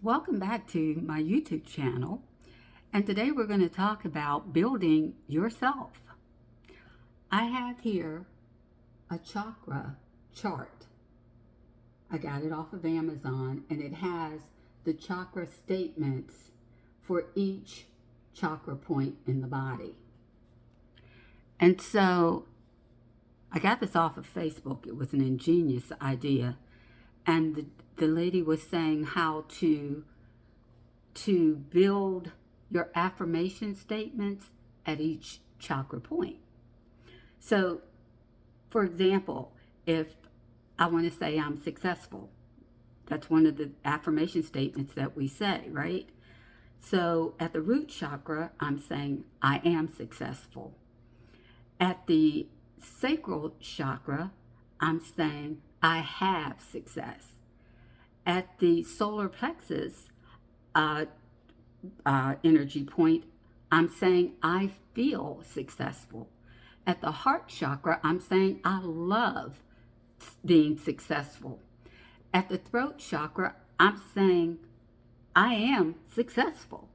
Welcome back to my YouTube channel, and today we're going to talk about building yourself. I have here a chakra chart. I got it off of Amazon, and it has the chakra statements for each chakra point in the body. And so I got this off of Facebook. It was an ingenious idea, and the lady was saying how to build your affirmation statements at each chakra point. So, for example, if I want to say I'm successful, that's one of the affirmation statements that we say, right? So at the root chakra, I'm saying I am successful. At the sacral chakra, I'm saying I have success. At the solar plexus energy point, I'm saying I feel successful. At the heart chakra, I'm saying I love being successful. At the throat chakra, I'm saying I am successful.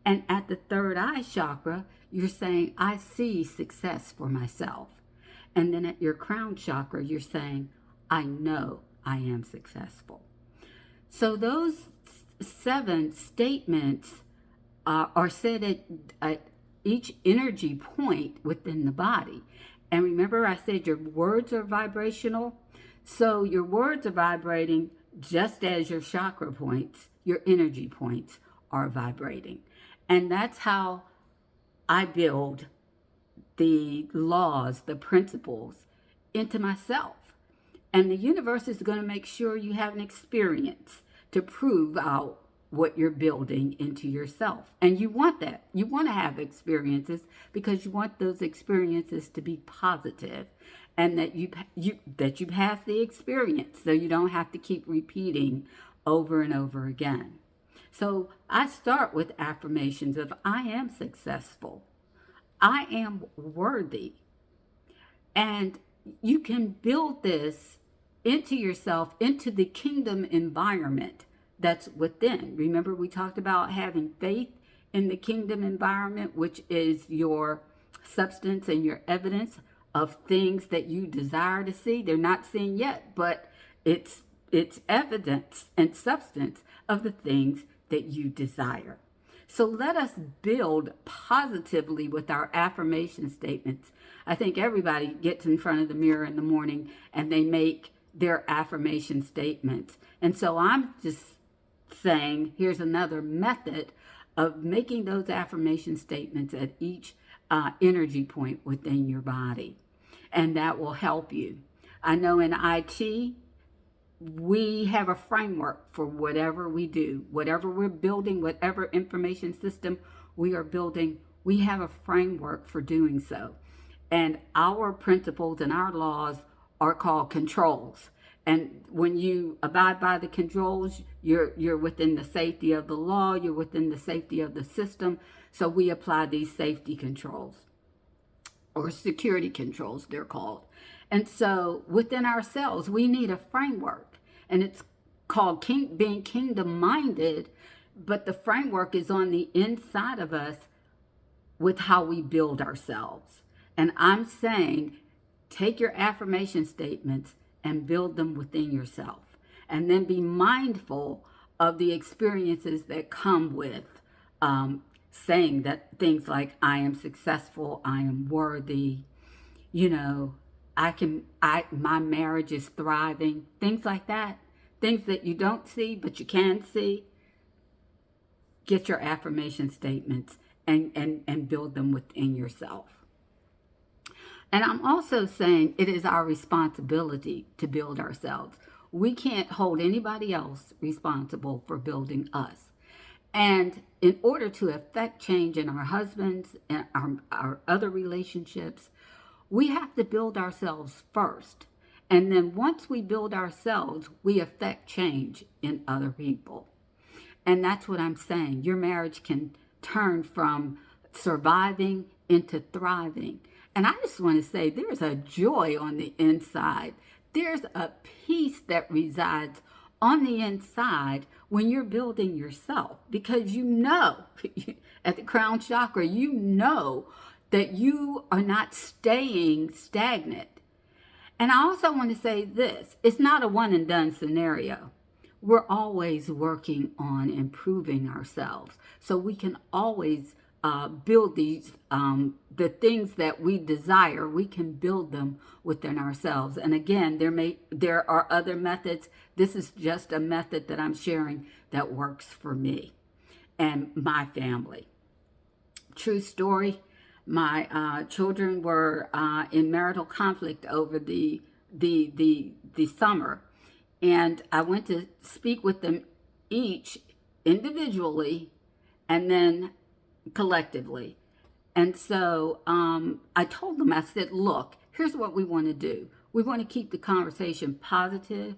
And at the third eye chakra, you're saying I see success for myself. And then at your crown chakra, you're saying I know I am successful. So those 7 statements are said at each energy point within the body. And remember I said your words are vibrational? So your words are vibrating just as your chakra points, your energy points are vibrating. And that's how I build the laws, the principles into myself. And the universe is going to make sure you have an experience to prove out what you're building into yourself. And you want that. You want to have experiences because you want those experiences to be positive, and that you pass the experience so you don't have to keep repeating over and over again. So I start with affirmations of I am successful. I am worthy. And you can build this into yourself, into the kingdom environment that's within. Remember, we talked about having faith in the kingdom environment, which is your substance and your evidence of things that you desire to see. They're not seen yet, but it's evidence and substance of the things that you desire. So let us build positively with our affirmation statements. I think everybody gets in front of the mirror in the morning and they make their affirmation statements. And so I'm just saying, here's another method of making those affirmation statements at each energy point within your body. And that will help you. I know in IT, we have a framework for whatever we do, whatever we're building, whatever information system we are building, we have a framework for doing so. And our principles and our laws are called controls. And when you abide by the controls, you're within the safety of the law, you're within the safety of the system. So we apply these safety controls, or security controls, they're called. And so within ourselves, we need a framework, and it's called being kingdom-minded, but the framework is on the inside of us with how we build ourselves. And I'm saying, take your affirmation statements and build them within yourself. And then be mindful of the experiences that come with saying that things like, I am successful, I am worthy, my marriage is thriving, things like that, things that you don't see, but you can see. Get your affirmation statements and build them within yourself. And I'm also saying it is our responsibility to build ourselves. We can't hold anybody else responsible for building us. And in order to affect change in our husbands and our other relationships, we have to build ourselves first. And then once we build ourselves, we affect change in other people. And that's what I'm saying. Your marriage can turn from surviving into thriving. And I just want to say there's a joy on the inside. There's a peace that resides on the inside when you're building yourself, because you know at the crown chakra, you know that you are not staying stagnant. And I also want to say this, it's not a one and done scenario. We're always working on improving ourselves, so we can always build these, the things that we desire, we can build them within ourselves. And again, there are other methods. This is just a method that I'm sharing that works for me and my family. True story. My children were in marital conflict over the summer, and I went to speak with them each individually and then collectively. And so I told them, I said, look, here's what we want to do. We want to keep the conversation positive.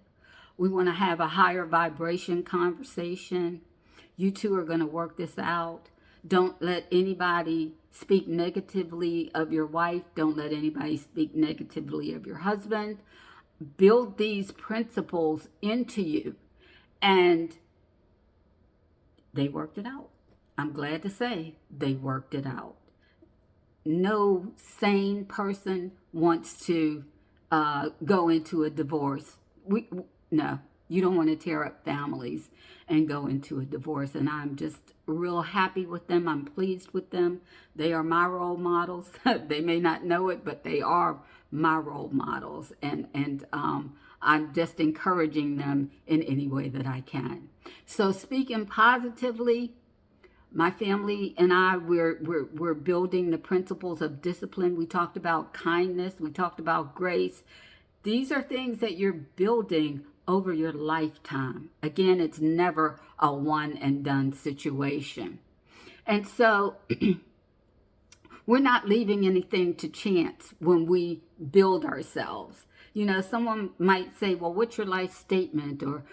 We want to have a higher vibration conversation. You two are going to work this out. Don't let anybody speak negatively of your wife. Don't let anybody speak negatively of your husband. Build these principles into you. And they worked it out. I'm glad to say they worked it out. No sane person wants to go into a divorce. No, you don't want to tear up families and go into a divorce. And I'm just real happy with them. I'm pleased with them. They are my role models. They may not know it, but they are my role models. And I'm just encouraging them in any way that I can. So speaking positively, my family and I, we're building the principles of discipline. We talked about kindness. We talked about grace. These are things that you're building over your lifetime. Again, it's never a one and done situation. And so we're not leaving anything to chance when we build ourselves. You know, someone might say, well, what's your life statement? Or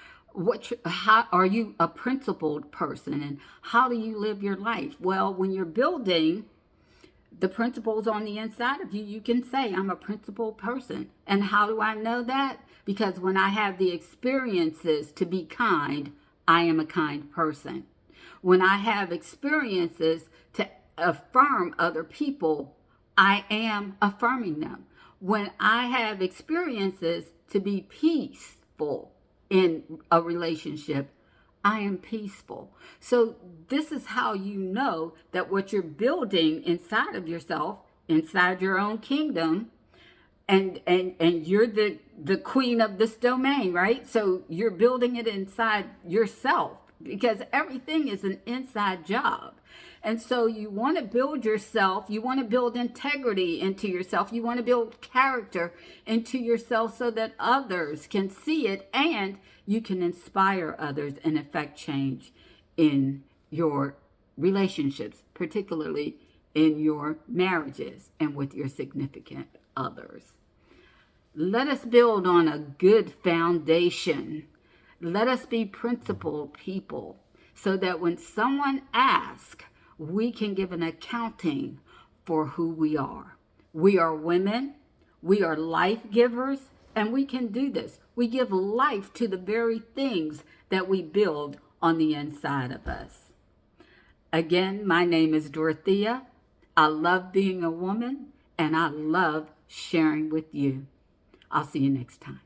how are you a principled person, and how do you live your life? Well, when you're building the principles on the inside of you, you can say, I'm a principled person. And how do I know that? Because when I have the experiences to be kind, I am a kind person. When I have experiences to affirm other people, I am affirming them. When I have experiences to be peaceful in a relationship, I am peaceful. So this is how you know that what you're building inside of yourself, inside your own kingdom, and you're the queen of this domain, right? So you're building it inside yourself, because everything is an inside job. And so you want to build yourself, you want to build integrity into yourself, you want to build character into yourself so that others can see it and you can inspire others and affect change in your relationships, particularly in your marriages and with your significant others. Let us build on a good foundation. Let us be principled people so that when someone asks, we can give an accounting for who we are. We are women, we are life givers, and we can do this. We give life to the very things that we build on the inside of us. Again, my name is Dorothea. I love being a woman, and I love sharing with you. I'll see you next time.